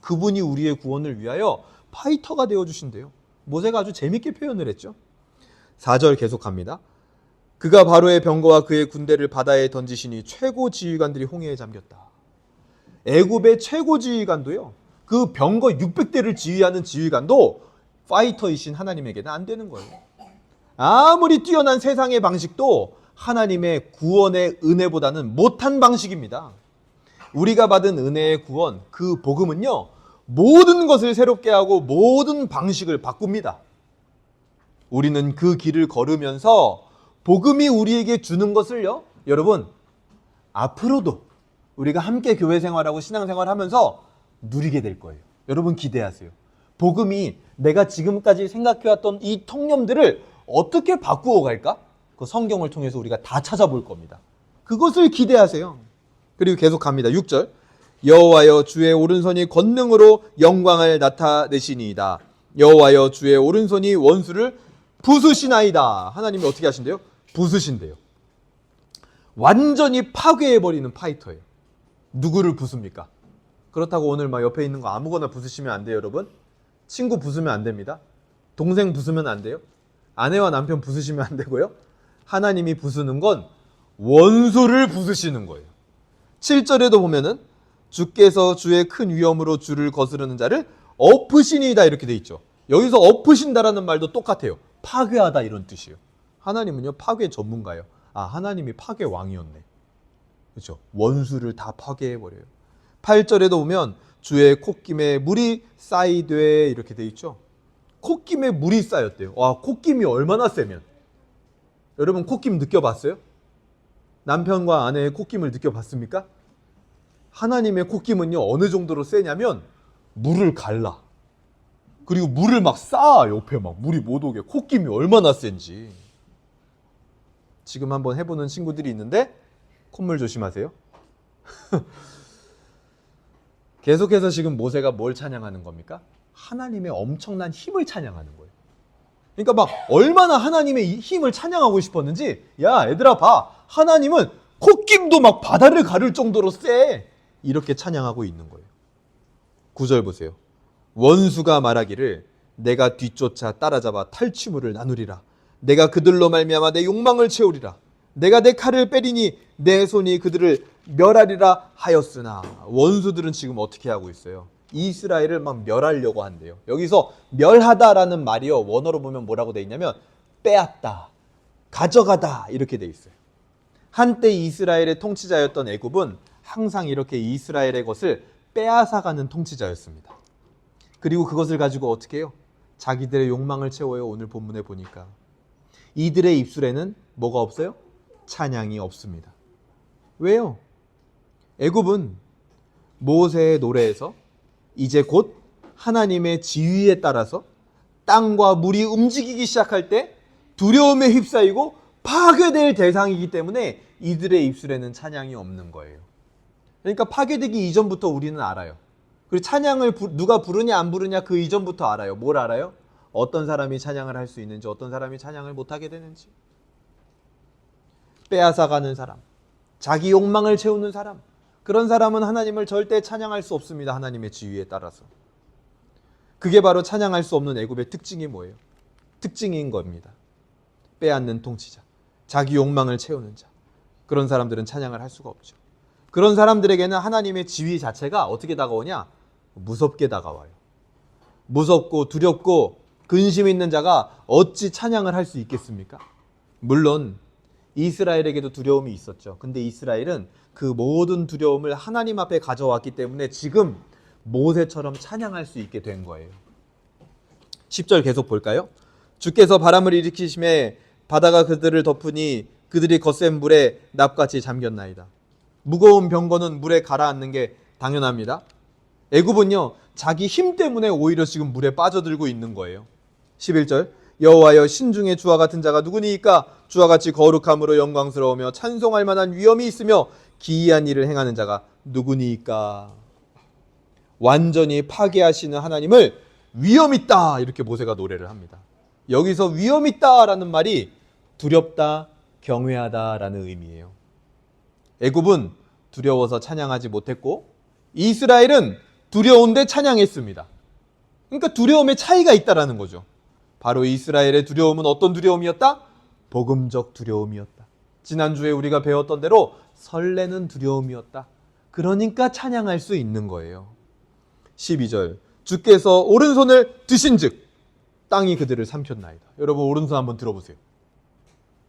그분이 우리의 구원을 위하여 파이터가 되어주신대요. 모세가 아주 재밌게 표현을 했죠. 4절 계속합니다. 그가 바로의 병거와 그의 군대를 바다에 던지시니 최고 지휘관들이 홍해에 잠겼다. 애굽의 최고 지휘관도요, 그 병거 600대를 지휘하는 지휘관도 파이터이신 하나님에게는 안 되는 거예요. 아무리 뛰어난 세상의 방식도 하나님의 구원의 은혜보다는 못한 방식입니다. 우리가 받은 은혜의 구원, 그 복음은요 모든 것을 새롭게 하고 모든 방식을 바꿉니다. 우리는 그 길을 걸으면서 복음이 우리에게 주는 것을요, 여러분 앞으로도 우리가 함께 교회 생활하고 신앙생활 하면서 누리게 될 거예요. 여러분 기대하세요. 복음이 내가 지금까지 생각해왔던 이 통념들을 어떻게 바꾸어 갈까? 그 성경을 통해서 우리가 다 찾아볼 겁니다. 그것을 기대하세요. 그리고 계속 갑니다. 6절. 여호와여 주의 오른손이 권능으로 영광을 나타내시니이다. 여호와여 주의 오른손이 원수를 부수시나이다. 하나님이 어떻게 하신대요? 부수신대요. 완전히 파괴해버리는 파이터예요. 누구를 부숩니까? 그렇다고 오늘 막 옆에 있는 거 아무거나 부수시면 안 돼요, 여러분. 친구 부수면 안 됩니다. 동생 부수면 안 돼요. 아내와 남편 부수시면 안 되고요. 하나님이 부수는 건 원수를 부수시는 거예요. 7절에도 보면은 주께서 주의 큰 위엄으로 주를 거스르는 자를 엎으시니이다 이렇게 돼 있죠. 여기서 엎으신다라는 말도 똑같아요. 파괴하다 이런 뜻이에요. 하나님은요 파괴 전문가예요. 아, 하나님이 파괴 왕이었네. 그렇죠. 원수를 다 파괴해버려요. 8절에도 보면 주의 콧김에 물이 쌓이되 이렇게 돼 있죠. 콧김에 물이 쌓였대요. 와, 콧김이 얼마나 세면. 여러분 콧김 느껴봤어요? 남편과 아내의 콧김을 느껴봤습니까? 하나님의 콧김은요 어느 정도로 세냐면 물을 갈라. 그리고 물을 막 쌓아. 옆에 막 물이 못 오게. 콧김이 얼마나 센지. 지금 한번 해보는 친구들이 있는데 콧물 조심하세요. 계속해서 지금 모세가 뭘 찬양하는 겁니까? 하나님의 엄청난 힘을 찬양하는 거예요. 그러니까 막 얼마나 하나님의 힘을 찬양하고 싶었는지, 야 얘들아 봐, 하나님은 콧김도 막 바다를 가를 정도로 세. 이렇게 찬양하고 있는 거예요. 9절 보세요. 원수가 말하기를 내가 뒤쫓아 따라잡아 탈취물을 나누리라. 내가 그들로 말미암아 내 욕망을 채우리라. 내가 내 칼을 빼리니 내 손이 그들을 멸하리라 하였으나. 원수들은 지금 어떻게 하고 있어요? 이스라엘을 막 멸하려고 한대요. 여기서 멸하다라는 말이요 원어로 보면 뭐라고 돼 있냐면 빼앗다, 가져가다 이렇게 돼 있어요. 한때 이스라엘의 통치자였던 애굽은 항상 이렇게 이스라엘의 것을 빼앗아가는 통치자였습니다. 그리고 그것을 가지고 어떻게 해요? 자기들의 욕망을 채워요. 오늘 본문에 보니까 이들의 입술에는 뭐가 없어요? 찬양이 없습니다. 왜요? 애굽은 모세의 노래에서 이제 곧 하나님의 지휘에 따라서 땅과 물이 움직이기 시작할 때 두려움에 휩싸이고 파괴될 대상이기 때문에 이들의 입술에는 찬양이 없는 거예요. 그러니까 파괴되기 이전부터 우리는 알아요. 그리고 찬양을 누가 부르냐 안 부르냐 그 이전부터 알아요. 뭘 알아요? 어떤 사람이 찬양을 할 수 있는지, 어떤 사람이 찬양을 못하게 되는지. 빼앗아가는 사람, 자기 욕망을 채우는 사람, 그런 사람은 하나님을 절대 찬양할 수 없습니다. 하나님의 지위에 따라서. 그게 바로 찬양할 수 없는 애굽의 특징이 뭐예요? 특징인 겁니다. 빼앗는 통치자, 자기 욕망을 채우는 자, 그런 사람들은 찬양을 할 수가 없죠. 그런 사람들에게는 하나님의 지위 자체가 어떻게 다가오냐? 무섭게 다가와요. 무섭고 두렵고 근심 있는 자가 어찌 찬양을 할 수 있겠습니까? 물론 이스라엘에게도 두려움이 있었죠. 근데 이스라엘은 그 모든 두려움을 하나님 앞에 가져왔기 때문에 지금 모세처럼 찬양할 수 있게 된 거예요. 10절 계속 볼까요? 주께서 바람을 일으키심에 바다가 그들을 덮으니 그들이 거센 물에 납같이 잠겼나이다. 무거운 병거는 물에 가라앉는 게 당연합니다. 애굽은요, 자기 힘 때문에 오히려 지금 물에 빠져들고 있는 거예요. 11절, 여호와여 신중의 주와 같은 자가 누구니이까? 주와 같이 거룩함으로 영광스러우며 찬송할 만한 위엄이 있으며 기이한 일을 행하는 자가 누구니이까? 완전히 파괴하시는 하나님을 위엄 있다, 이렇게 모세가 노래를 합니다. 여기서 위엄 있다라는 말이 두렵다, 경외하다라는 의미예요. 애굽은 두려워서 찬양하지 못했고 이스라엘은 두려운데 찬양했습니다. 그러니까 두려움의 차이가 있다라는 거죠. 바로 이스라엘의 두려움은 어떤 두려움이었다? 복음적 두려움이었다. 지난주에 우리가 배웠던 대로 설레는 두려움이었다. 그러니까 찬양할 수 있는 거예요. 12절, 주께서 오른손을 드신즉 땅이 그들을 삼켰나이다. 여러분 오른손 한번 들어보세요.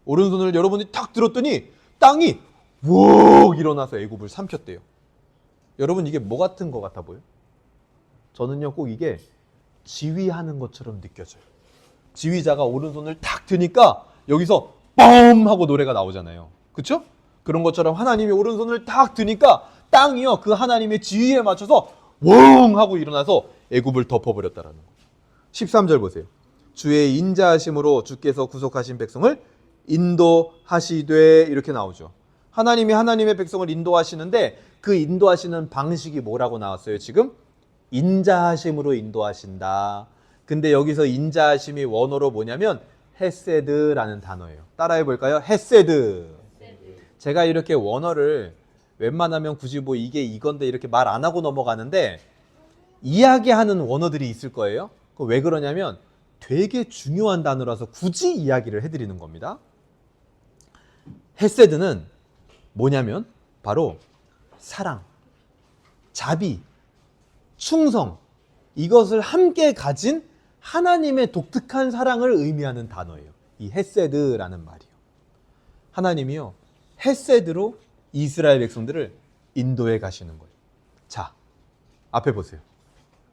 오른손을 여러분이 탁 들었더니 땅이 욱 일어나서 애굽을 삼켰대요. 여러분 이게 뭐 같은 것 같아 보여요? 저는요 꼭 이게 지휘하는 것처럼 느껴져요. 지휘자가 오른손을 탁 드니까 여기서 뻥 하고 노래가 나오잖아요. 그렇죠? 그런 것처럼 하나님이 오른손을 탁 드니까 땅이요 그 하나님의 지휘에 맞춰서 웡 하고 일어나서 애굽을 덮어버렸다라는 거예요. 13절 보세요. 주의 인자하심으로 주께서 구속하신 백성을 인도하시되, 이렇게 나오죠. 하나님이 하나님의 백성을 인도하시는데 그 인도하시는 방식이 뭐라고 나왔어요? 지금 인자하심으로 인도하신다. 근데 여기서 인자하심이 원어로 뭐냐면 헤세드라는 단어예요. 따라해 볼까요? 헤세드. 제가 이렇게 원어를 웬만하면 굳이 뭐 이게 이건데 이렇게 말 안 하고 넘어가는데 이야기하는 원어들이 있을 거예요. 왜 그러냐면 되게 중요한 단어라서 굳이 이야기를 해드리는 겁니다. 헤세드는 뭐냐면 바로 사랑, 자비, 충성, 이것을 함께 가진 하나님의 독특한 사랑을 의미하는 단어예요. 이 헤세드라는 말이요. 하나님이요 헤세드로 이스라엘 백성들을 인도해 가시는 거예요. 자, 앞에 보세요.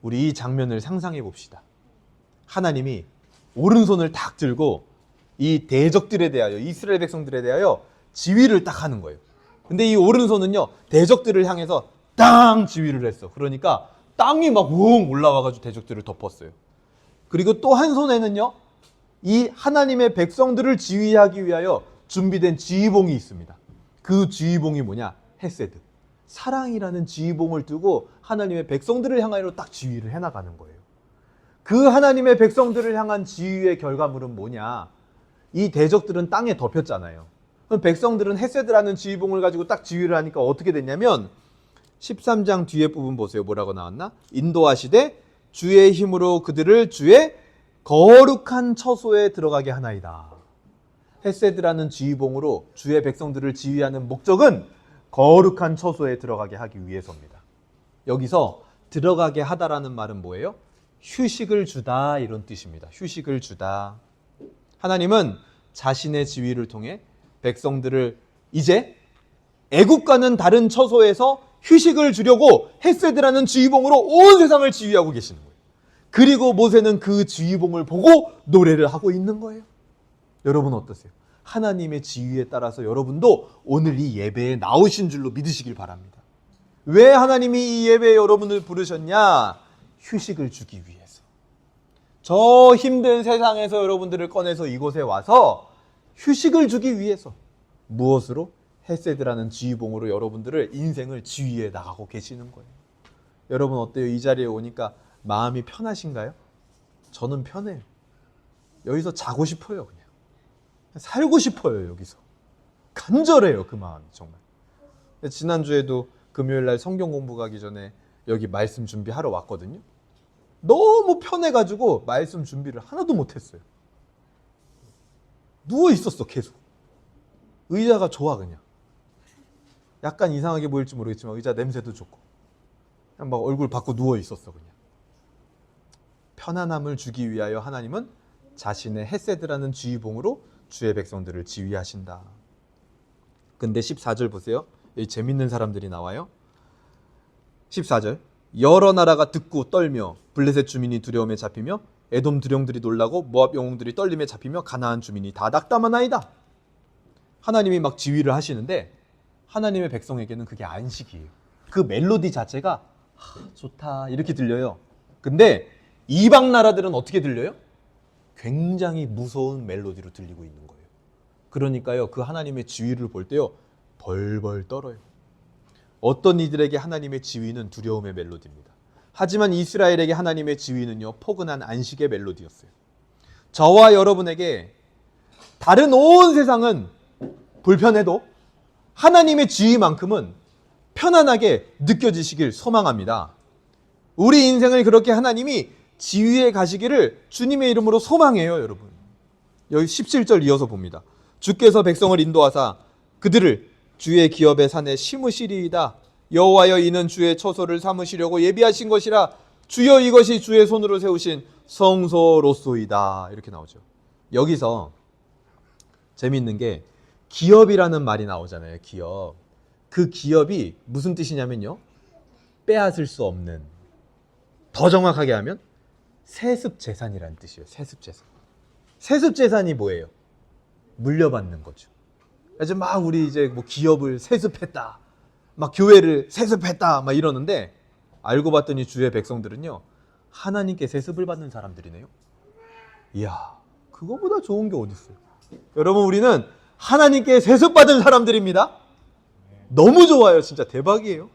우리 이 장면을 상상해 봅시다. 하나님이 오른손을 탁 들고 이 대적들에 대하여, 이스라엘 백성들에 대하여 지휘를 딱 하는 거예요. 근데 이 오른손은요 대적들을 향해서 땅 지휘를 했어. 그러니까 땅이 막 웅 올라와가지고 대적들을 덮었어요. 그리고 또 한 손에는요 이 하나님의 백성들을 지휘하기 위하여 준비된 지휘봉이 있습니다. 그 지휘봉이 뭐냐? 헤세드, 사랑이라는 지휘봉을 두고 하나님의 백성들을 향하여 딱 지휘를 해나가는 거예요. 그 하나님의 백성들을 향한 지휘의 결과물은 뭐냐? 이 대적들은 땅에 덮였잖아요. 그럼 백성들은 헤세드라는 지휘봉을 가지고 딱 지휘를 하니까 어떻게 됐냐면 13장 뒤에 부분 보세요. 뭐라고 나왔나? 인도하시되 주의 힘으로 그들을 주의 거룩한 처소에 들어가게 하나이다. 헤세드라는 지휘봉으로 주의 백성들을 지휘하는 목적은 거룩한 처소에 들어가게 하기 위해서입니다. 여기서 들어가게 하다라는 말은 뭐예요? 휴식을 주다, 이런 뜻입니다. 휴식을 주다. 하나님은 자신의 지휘를 통해 백성들을 이제 애국과는 다른 처소에서 휴식을 주려고 헷세드라는 지휘봉으로 온 세상을 지휘하고 계시는 거예요. 그리고 모세는 그 지휘봉을 보고 노래를 하고 있는 거예요. 여러분 어떠세요? 하나님의 지휘에 따라서 여러분도 오늘 이 예배에 나오신 줄로 믿으시길 바랍니다. 왜 하나님이 이 예배에 여러분을 부르셨냐? 휴식을 주기 위해서. 저 힘든 세상에서 여러분들을 꺼내서 이곳에 와서 휴식을 주기 위해서. 무엇으로? 헷세드라는 지휘봉으로 여러분들을 인생을 지휘해 나가고 계시는 거예요. 여러분 어때요? 이 자리에 오니까 마음이 편하신가요? 저는 편해요. 여기서 자고 싶어요. 그냥 살고 싶어요. 여기서 간절해요. 그 마음이 정말. 지난주에도 금요일날 성경 공부 가기 전에 여기 말씀 준비하러 왔거든요. 너무 편해가지고 말씀 준비를 하나도 못했어요. 누워있었어. 계속. 의자가 좋아. 그냥 약간 이상하게 보일지 모르겠지만 의자 냄새도 좋고 그냥 막 얼굴 받고 누워있었어. 그냥 편안함을 주기 위하여 하나님은 자신의 헷세드라는 지휘봉으로 주의 백성들을 지휘하신다. 근데 14절 보세요. 여기 재밌는 사람들이 나와요. 14절 여러 나라가 듣고 떨며 블레셋 주민이 두려움에 잡히며 에돔 두령들이 놀라고 모압 영웅들이 떨림에 잡히며 가나안 주민이 다 낙담하나이다. 하나님이 막 지휘를 하시는데 하나님의 백성에게는 그게 안식이에요. 그 멜로디 자체가 좋다 이렇게 들려요. 근데 이방 나라들은 어떻게 들려요? 굉장히 무서운 멜로디로 들리고 있는 거예요. 그러니까요, 그 하나님의 지휘를 볼 때요 벌벌 떨어요. 어떤 이들에게 하나님의 지휘는 두려움의 멜로디입니다. 하지만 이스라엘에게 하나님의 지휘는요 포근한 안식의 멜로디였어요. 저와 여러분에게 다른 온 세상은 불편해도 하나님의 지휘만큼은 편안하게 느껴지시길 소망합니다. 우리 인생을 그렇게 하나님이 지휘해 가시기를 주님의 이름으로 소망해요. 여러분 여기 17절 이어서 봅니다. 주께서 백성을 인도하사 그들을 주의 기업의 산에 심으시리이다. 여호와여 이는 주의 처소를 삼으시려고 예비하신 것이라 주여 이것이 주의 손으로 세우신 성소로소이다. 이렇게 나오죠. 여기서 재미있는 게 기업이라는 말이 나오잖아요. 기업. 그 기업이 무슨 뜻이냐면요 빼앗을 수 없는, 더 정확하게 하면 세습재산이라는 뜻이에요. 세습재산. 세습재산이 뭐예요? 물려받는 거죠. 그래서 막 우리 이제 뭐 기업을 세습했다, 막 교회를 세습했다, 막 이러는데 알고 봤더니 주의 백성들은요 하나님께 세습을 받는 사람들이네요. 이야, 그거보다 좋은 게 어디 있어요? 여러분 우리는 하나님께 세습받은 사람들입니다. 너무 좋아요. 진짜 대박이에요.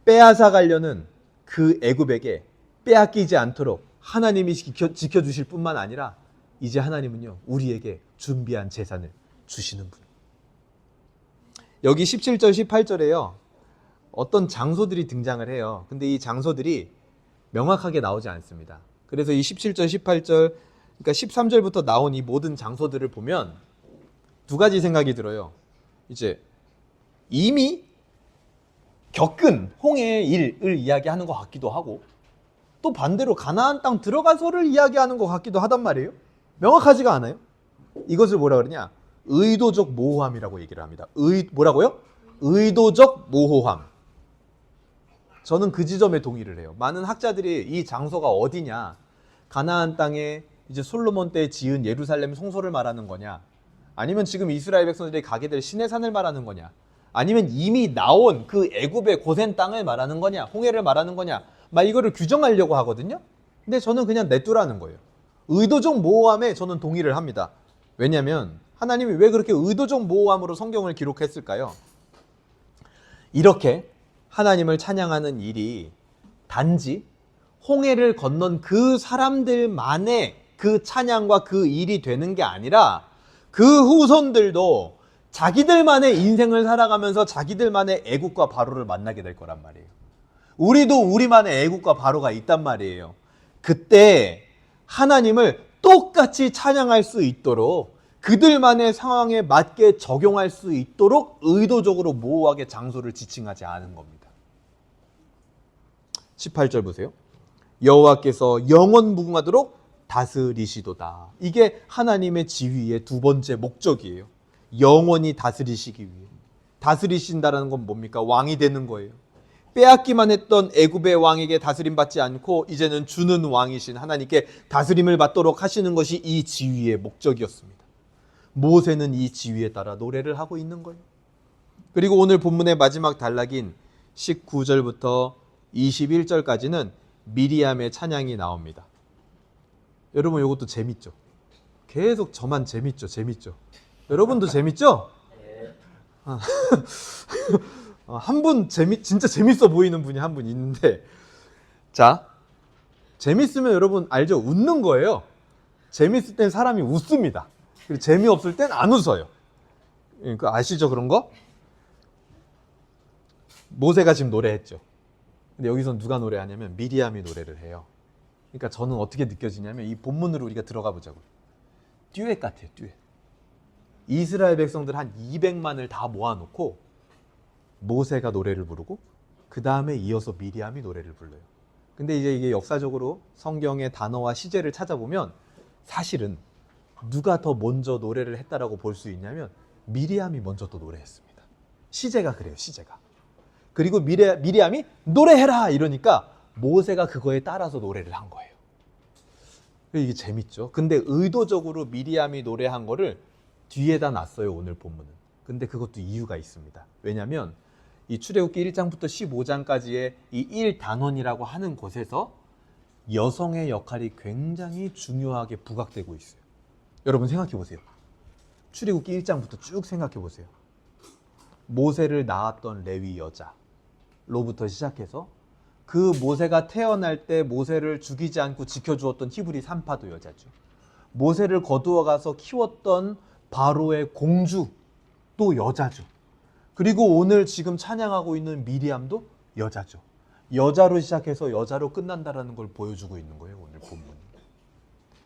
빼앗아 가려는 그 애굽에게 빼앗기지 않도록 하나님이 지켜주실 뿐만 아니라 이제 하나님은요 우리에게 준비한 재산을 주시는 분. 여기 17절 18절에요 어떤 장소들이 등장을 해요. 근데 이 장소들이 명확하게 나오지 않습니다. 그래서 이 17절 18절 그러니까 13절부터 나온 이 모든 장소들을 보면 두 가지 생각이 들어요. 이제 이미 겪은 홍해의 일을 이야기하는 것 같기도 하고 또 반대로 가나안 땅 들어가서를 이야기하는 것 같기도 하단 말이에요. 명확하지가 않아요. 이것을 뭐라 그러냐? 의도적 모호함이라고 얘기를 합니다. 뭐라고요? 의도적 모호함. 저는 그 지점에 동의를 해요. 많은 학자들이 이 장소가 어디냐, 가나안 땅에 이제 솔로몬 때 지은 예루살렘 성소를 말하는 거냐, 아니면 지금 이스라엘 백성들이 가게 될 시내산을 말하는 거냐, 아니면 이미 나온 그 애굽의 고센 땅을 말하는 거냐, 홍해를 말하는 거냐, 막 이거를 규정하려고 하거든요. 근데 저는 그냥 냅두라는 거예요. 의도적 모호함에 저는 동의를 합니다. 왜냐하면 하나님이 왜 그렇게 의도적 모호함으로 성경을 기록했을까요? 이렇게 하나님을 찬양하는 일이 단지 홍해를 건넌 그 사람들만의 그 찬양과 그 일이 되는 게 아니라 그 후손들도 자기들만의 인생을 살아가면서 자기들만의 애국과 바로를 만나게 될 거란 말이에요. 우리도 우리만의 애국과 바로가 있단 말이에요. 그때 하나님을 똑같이 찬양할 수 있도록 그들만의 상황에 맞게 적용할 수 있도록 의도적으로 모호하게 장소를 지칭하지 않은 겁니다. 18절 보세요. 여호와께서 영원 무궁하도록 다스리시도다. 이게 하나님의 지위의 두 번째 목적이에요. 영원히 다스리시기 위해. 다스리신다는 건 뭡니까? 왕이 되는 거예요. 빼앗기만 했던 애굽의 왕에게 다스림 받지 않고 이제는 주는 왕이신 하나님께 다스림을 받도록 하시는 것이 이 지위의 목적이었습니다. 모세는 이 지위에 따라 노래를 하고 있는 거예요. 그리고 오늘 본문의 마지막 단락인 19절부터 21절까지는 미리암의 찬양이 나옵니다. 여러분 이것도 재밌죠? 계속 저만 재밌죠? 여러분도 재밌죠? 한 분 진짜 재밌어 보이는 분이 한 분 있는데, 자, 재밌으면 여러분 알죠? 웃는 거예요. 재밌을 땐 사람이 웃습니다. 그리고 재미없을 땐 안 웃어요. 아시죠? 그런 거? 모세가 지금 노래했죠. 근데 여기서 누가 노래하냐면 미리암이 노래를 해요. 그러니까 저는 어떻게 느껴지냐면 이 본문으로 우리가 들어가 보자고요. 듀엣 같아요, 듀엣. 이스라엘 백성들 한 200만을 다 모아놓고 모세가 노래를 부르고 그 다음에 이어서 미리암이 노래를 불러요. 근데 이제 이게 역사적으로 성경의 단어와 시제를 찾아보면 사실은 누가 더 먼저 노래를 했다라고 볼 수 있냐면 미리암이 먼저 또 노래했습니다. 시제가 그래요, 시제가. 그리고 미리암이 노래해라 이러니까 모세가 그거에 따라서 노래를 한 거예요. 이게 재밌죠. 근데 의도적으로 미리암이 노래한 거를 뒤에다 놨어요, 오늘 본문은. 근데 그것도 이유가 있습니다. 왜냐하면 이 출애굽기 1장부터 15장까지의 이 1단원이라고 하는 곳에서 여성의 역할이 굉장히 중요하게 부각되고 있어요. 여러분 생각해 보세요. 출애굽기 1장부터 쭉 생각해 보세요. 모세를 낳았던 레위 여자로부터 시작해서 그 모세가 태어날 때 모세를 죽이지 않고 지켜주었던 히브리 산파도 여자죠. 모세를 거두어가서 키웠던 바로의 공주도 여자죠. 그리고 오늘 지금 찬양하고 있는 미리암도 여자죠. 여자로 시작해서 여자로 끝난다라는 걸 보여주고 있는 거예요, 오늘 본문이.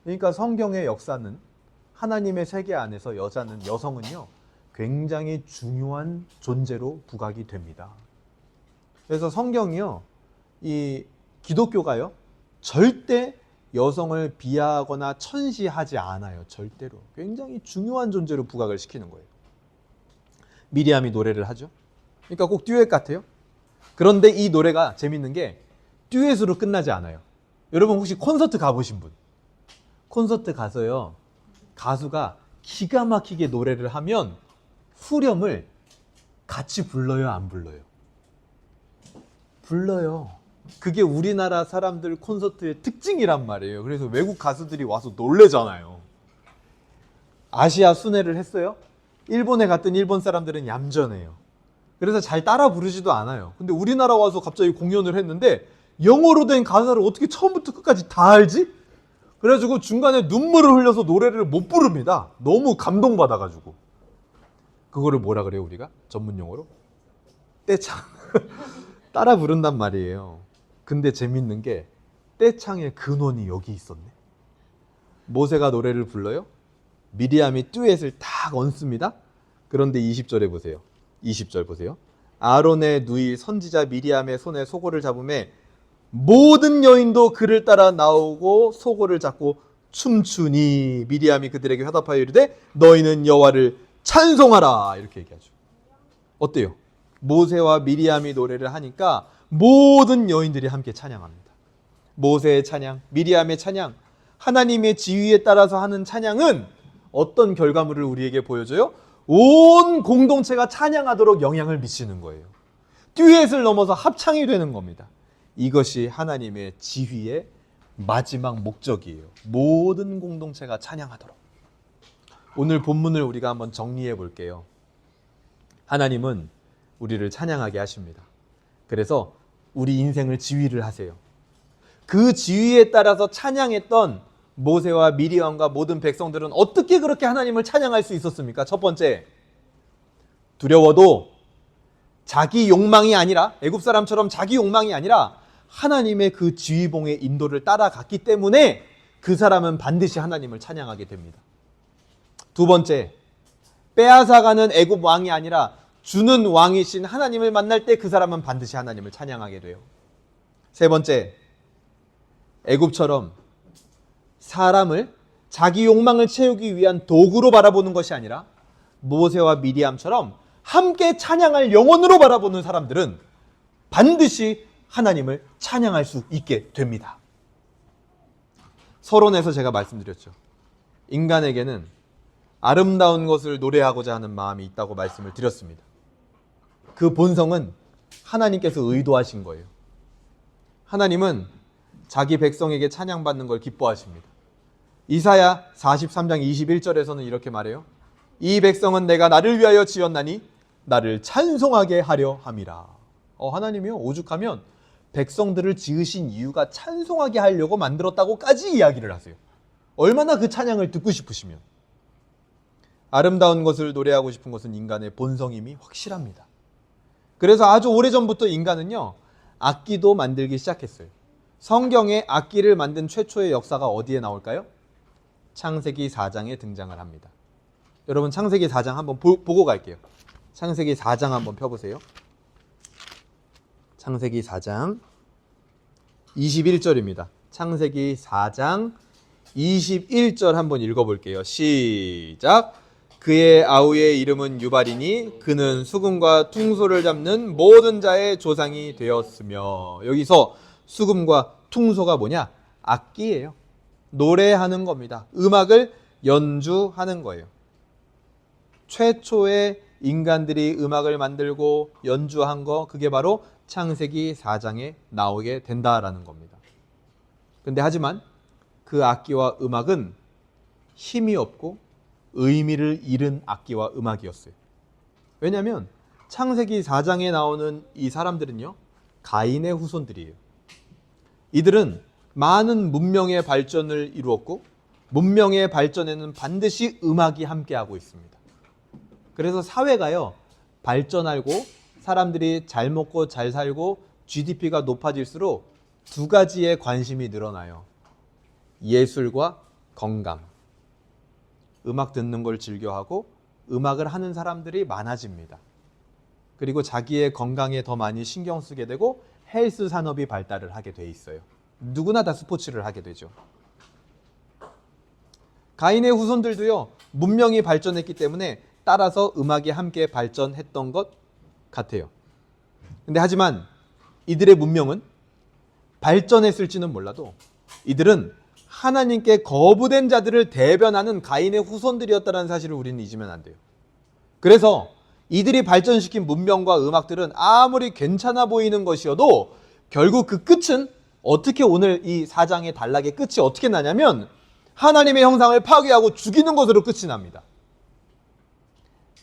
그러니까 성경의 역사는 하나님의 세계 안에서 여성은요 굉장히 중요한 존재로 부각이 됩니다. 그래서 성경이요, 이 기독교가요 절대 여성을 비하하거나 천시하지 않아요. 절대로. 굉장히 중요한 존재로 부각을 시키는 거예요. 미리암이 노래를 하죠. 그러니까 꼭 듀엣 같아요. 그런데 이 노래가 재밌는 게 듀엣으로 끝나지 않아요. 여러분 혹시 콘서트 가보신 분? 콘서트 가서요, 가수가 기가 막히게 노래를 하면 후렴을 같이 불러요, 안 불러요? 불러요. 그게 우리나라 사람들 콘서트의 특징이란 말이에요. 그래서 외국 가수들이 와서 놀래잖아요. 아시아 순회를 했어요. 일본에 갔더니 일본 사람들은 얌전해요. 그래서 잘 따라 부르지도 않아요. 근데 우리나라 와서 갑자기 공연을 했는데 영어로 된 가사를 어떻게 처음부터 끝까지 다 알지? 그래가지고 중간에 눈물을 흘려서 노래를 못 부릅니다. 너무 감동받아가지고. 그거를 뭐라 그래요, 우리가? 전문 용어로? 떼창. 따라 부른단 말이에요. 근데 재밌는 게 떼창의 근원이 여기 있었네. 모세가 노래를 불러요. 미리암이 듀엣을 딱 얹습니다. 그런데 20절에 보세요. 20절 보세요. 아론의 누이 선지자 미리암의 손에 소고를 잡음에 모든 여인도 그를 따라 나오고 소고를 잡고 춤추니 미리암이 그들에게 화답하여 이르되 너희는 여호와를 찬송하라 이렇게 얘기하죠. 어때요? 모세와 미리암이 노래를 하니까 모든 여인들이 함께 찬양합니다. 모세의 찬양, 미리암의 찬양, 하나님의 지위에 따라서 하는 찬양은 어떤 결과물을 우리에게 보여줘요? 온 공동체가 찬양하도록 영향을 미치는 거예요. 듀엣을 넘어서 합창이 되는 겁니다. 이것이 하나님의 지휘의 마지막 목적이에요. 모든 공동체가 찬양하도록. 오늘 본문을 우리가 한번 정리해 볼게요. 하나님은 우리를 찬양하게 하십니다. 그래서 우리 인생을 지휘를 하세요. 그 지휘에 따라서 찬양했던 모세와 미리암과 모든 백성들은 어떻게 그렇게 하나님을 찬양할 수 있었습니까? 첫 번째, 두려워도 자기 욕망이 아니라, 애굽 사람처럼 자기 욕망이 아니라 하나님의 그 지휘봉의 인도를 따라갔기 때문에 그 사람은 반드시 하나님을 찬양하게 됩니다. 두 번째, 빼앗아가는 애굽 왕이 아니라 주는 왕이신 하나님을 만날 때 그 사람은 반드시 하나님을 찬양하게 돼요. 세 번째, 애굽처럼 사람을 자기 욕망을 채우기 위한 도구로 바라보는 것이 아니라 모세와 미리암처럼 함께 찬양할 영혼으로 바라보는 사람들은 반드시 하나님을 찬양할 수 있게 됩니다. 서론에서 제가 말씀드렸죠. 인간에게는 아름다운 것을 노래하고자 하는 마음이 있다고 말씀을 드렸습니다. 그 본성은 하나님께서 의도하신 거예요. 하나님은 자기 백성에게 찬양받는 걸 기뻐하십니다. 이사야 43장 21절에서는 이렇게 말해요. 이 백성은 내가 나를 위하여 지었나니 나를 찬송하게 하려 함이라. 하나님이요, 오죽하면 백성들을 지으신 이유가 찬송하게 하려고 만들었다고까지 이야기를 하세요. 얼마나 그 찬양을 듣고 싶으시면. 아름다운 것을 노래하고 싶은 것은 인간의 본성임이 확실합니다. 그래서 아주 오래전부터 인간은요, 악기도 만들기 시작했어요. 성경에 악기를 만든 최초의 역사가 어디에 나올까요? 창세기 4장에 등장을 합니다. 여러분, 창세기 4장 한번 보고 갈게요. 창세기 4장 한번 펴보세요. 창세기 4장 21절입니다. 창세기 4장 21절 한번 읽어볼게요. 시작. 그의 아우의 이름은 유발이니 그는 수금과 퉁소를 잡는 모든 자의 조상이 되었으며. 여기서 수금과 퉁소가 뭐냐? 악기예요. 노래하는 겁니다. 음악을 연주하는 거예요. 최초의 인간들이 음악을 만들고 연주한 거, 그게 바로 창세기 4장에 나오게 된다라는 겁니다. 근데 하지만 그 악기와 음악은 힘이 없고 의미를 잃은 악기와 음악이었어요. 왜냐하면 창세기 4장에 나오는 이 사람들은요, 가인의 후손들이에요. 이들은 많은 문명의 발전을 이루었고 문명의 발전에는 반드시 음악이 함께하고 있습니다. 그래서 사회가요, 발전하고 사람들이 잘 먹고 잘 살고 GDP가 높아질수록 두 가지의 관심이 늘어나요. 예술과 건강. 음악 듣는 걸 즐겨하고 음악을 하는 사람들이 많아집니다. 그리고 자기의 건강에 더 많이 신경 쓰게 되고 헬스 산업이 발달을 하게 돼 있어요. 누구나 다 스포츠를 하게 되죠. 가인의 후손들도요, 문명이 발전했기 때문에 따라서 음악이 함께 발전했던 것 같아요. 근데 하지만 이들의 문명은 발전했을지는 몰라도 이들은 하나님께 거부된 자들을 대변하는 가인의 후손들이었다는 사실을 우리는 잊으면 안 돼요. 그래서 이들이 발전시킨 문명과 음악들은 아무리 괜찮아 보이는 것이어도 결국 그 끝은 어떻게, 오늘 이 4장의 단락의 끝이 어떻게 나냐면 하나님의 형상을 파괴하고 죽이는 것으로 끝이 납니다.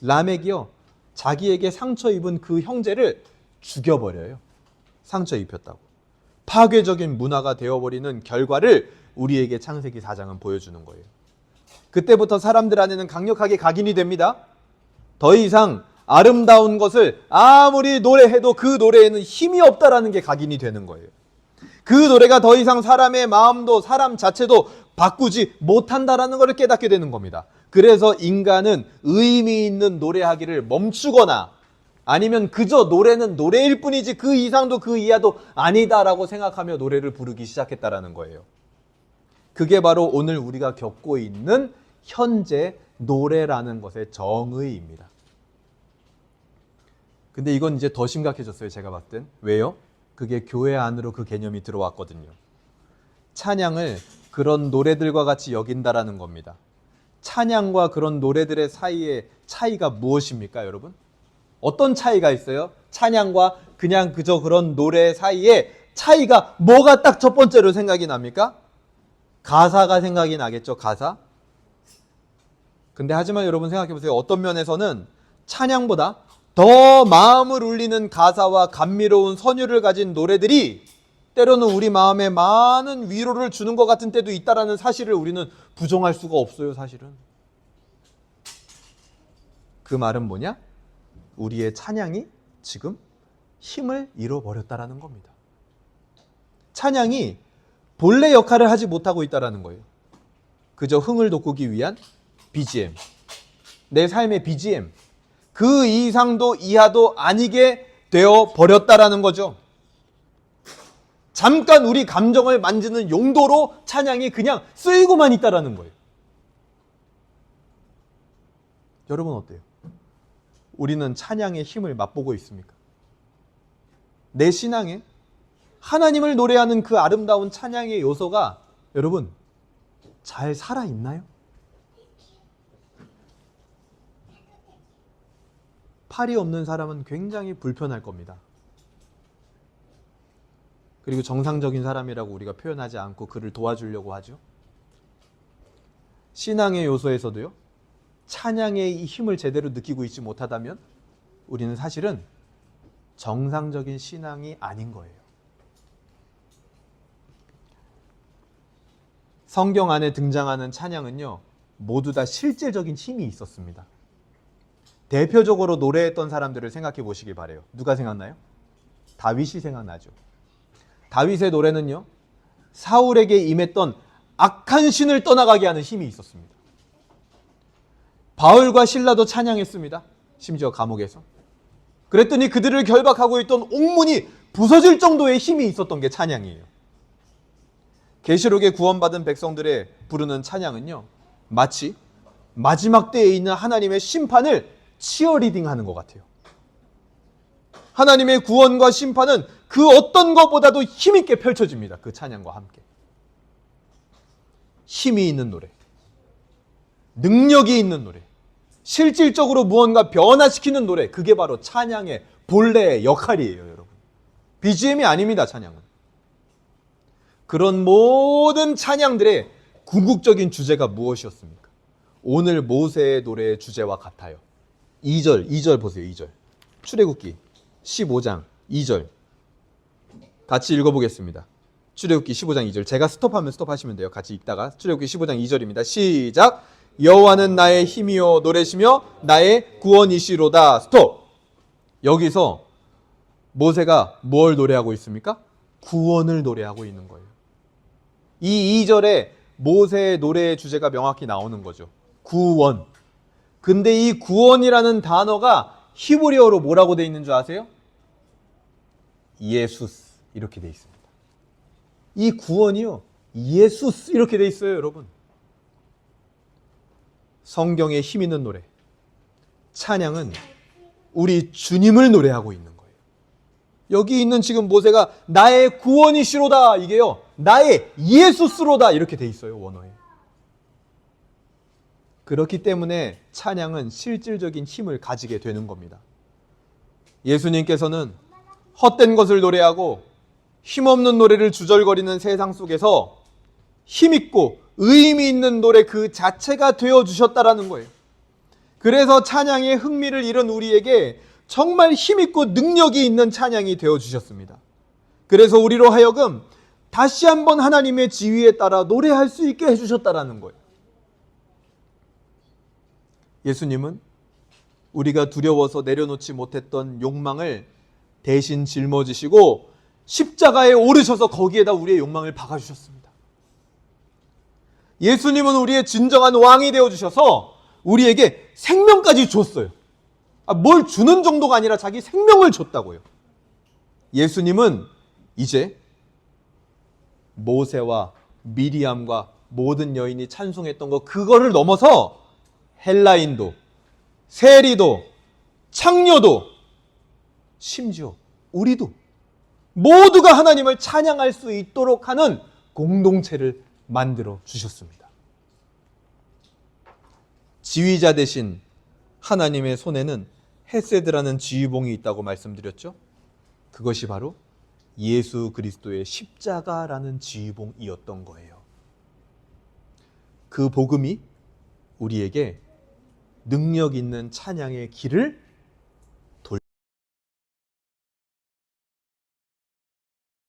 라멕이요, 자기에게 상처 입은 그 형제를 죽여버려요. 상처 입혔다고. 파괴적인 문화가 되어버리는 결과를 우리에게 창세기 4장은 보여주는 거예요. 그때부터 사람들 안에는 강력하게 각인이 됩니다. 더 이상 아름다운 것을 아무리 노래해도 그 노래에는 힘이 없다라는 게 각인이 되는 거예요. 그 노래가 더 이상 사람의 마음도 사람 자체도 바꾸지 못한다라는 것을 깨닫게 되는 겁니다. 그래서 인간은 의미 있는 노래하기를 멈추거나 아니면 그저 노래는 노래일 뿐이지 그 이상도 그 이하도 아니다라고 생각하며 노래를 부르기 시작했다라는 거예요. 그게 바로 오늘 우리가 겪고 있는 현재 노래라는 것의 정의입니다. 근데 이건 이제 더 심각해졌어요, 제가 봤을 땐. 왜요? 그게 교회 안으로 그 개념이 들어왔거든요. 찬양을 그런 노래들과 같이 여긴다라는 겁니다. 찬양과 그런 노래들의 사이의 차이가 무엇입니까, 여러분? 어떤 차이가 있어요? 찬양과 그냥 그저 그런 노래 사이에 차이가 뭐가 딱 첫 번째로 생각이 납니까? 가사가 생각이 나겠죠, 가사? 근데 하지만 여러분 생각해 보세요. 어떤 면에서는 찬양보다 더 마음을 울리는 가사와 감미로운 선율을 가진 노래들이 때로는 우리 마음에 많은 위로를 주는 것 같은 때도 있다라는 사실을 우리는 부정할 수가 없어요, 사실은. 그 말은 뭐냐? 우리의 찬양이 지금 힘을 잃어버렸다라는 겁니다. 찬양이 본래 역할을 하지 못하고 있다라는 거예요. 그저 흥을 돋구기 위한 BGM. 내 삶의 BGM. 그 이상도 이하도 아니게 되어 버렸다라는 거죠. 잠깐 우리 감정을 만지는 용도로 찬양이 그냥 쓰이고만 있다라는 거예요. 여러분 어때요? 우리는 찬양의 힘을 맛보고 있습니까? 내 신앙에 하나님을 노래하는 그 아름다운 찬양의 요소가 여러분 잘 살아있나요? 팔이 없는 사람은 굉장히 불편할 겁니다. 그리고 정상적인 사람이라고 우리가 표현하지 않고 그를 도와주려고 하죠. 신앙의 요소에서도요, 찬양의 이 힘을 제대로 느끼고 있지 못하다면 우리는 사실은 정상적인 신앙이 아닌 거예요. 성경 안에 등장하는 찬양은요, 모두 다 실제적인 힘이 있었습니다. 대표적으로 노래했던 사람들을 생각해 보시기 바라요. 누가 생각나요? 다윗이 생각나죠. 다윗의 노래는요, 사울에게 임했던 악한 신을 떠나가게 하는 힘이 있었습니다. 바울과 실라도 찬양했습니다. 심지어 감옥에서. 그랬더니 그들을 결박하고 있던 옥문이 부서질 정도의 힘이 있었던 게 찬양이에요. 계시록에 구원받은 백성들의 부르는 찬양은요, 마치 마지막 때에 있는 하나님의 심판을 치어리딩하는 것 같아요. 하나님의 구원과 심판은 그 어떤 것보다도 힘있게 펼쳐집니다. 그 찬양과 함께. 힘이 있는 노래, 능력이 있는 노래, 실질적으로 무언가 변화시키는 노래, 그게 바로 찬양의 본래의 역할이에요, 여러분. BGM이 아닙니다, 찬양은. 그런 모든 찬양들의 궁극적인 주제가 무엇이었습니까? 오늘 모세의 노래의 주제와 같아요. 2절 보세요, 2절. 출애굽기 15장 2절. 같이 읽어보겠습니다. 출애굽기 15장 2절. 제가 스톱하면 스톱하시면 돼요. 같이 읽다가. 출애굽기 15장 2절입니다. 시작. 여호와는 나의 힘이요 노래시며 나의 구원이시로다. 스톱. 여기서 모세가 뭘 노래하고 있습니까? 구원을 노래하고 있는 거예요. 이 2절에 모세의 노래의 주제가 명확히 나오는 거죠. 구원. 근데 이 구원이라는 단어가 히브리어로 뭐라고 돼 있는 줄 아세요? 예수스 이렇게 돼 있습니다. 이 구원이요, 예수스 이렇게 돼 있어요, 여러분. 성경의 힘 있는 노래, 찬양은 우리 주님을 노래하고 있는 거예요. 여기 있는 지금 모세가 나의 구원이시로다, 이게요, 나의 예수스로다 이렇게 돼 있어요, 원어에. 그렇기 때문에 찬양은 실질적인 힘을 가지게 되는 겁니다. 예수님께서는 헛된 것을 노래하고 힘없는 노래를 주절거리는 세상 속에서 힘있고 의미 있는 노래 그 자체가 되어주셨다라는 거예요. 그래서 찬양에 흥미를 잃은 우리에게 정말 힘있고 능력이 있는 찬양이 되어주셨습니다. 그래서 우리로 하여금 다시 한번 하나님의 지위에 따라 노래할 수 있게 해주셨다라는 거예요. 예수님은 우리가 두려워서 내려놓지 못했던 욕망을 대신 짊어지시고 십자가에 오르셔서 거기에다 우리의 욕망을 박아주셨습니다. 예수님은 우리의 진정한 왕이 되어주셔서 우리에게 생명까지 줬어요. 뭘 주는 정도가 아니라 자기 생명을 줬다고요. 예수님은 이제 모세와 미리암과 모든 여인이 찬송했던 거, 그거를 넘어서 헬라인도, 세리도, 창녀도, 심지어 우리도 모두가 하나님을 찬양할 수 있도록 하는 공동체를 만들어 주셨습니다. 지휘자 대신 하나님의 손에는 헤세드라는 지휘봉이 있다고 말씀드렸죠. 그것이 바로 예수 그리스도의 십자가라는 지휘봉이었던 거예요. 그 복음이 우리에게 능력 있는 찬양의 길을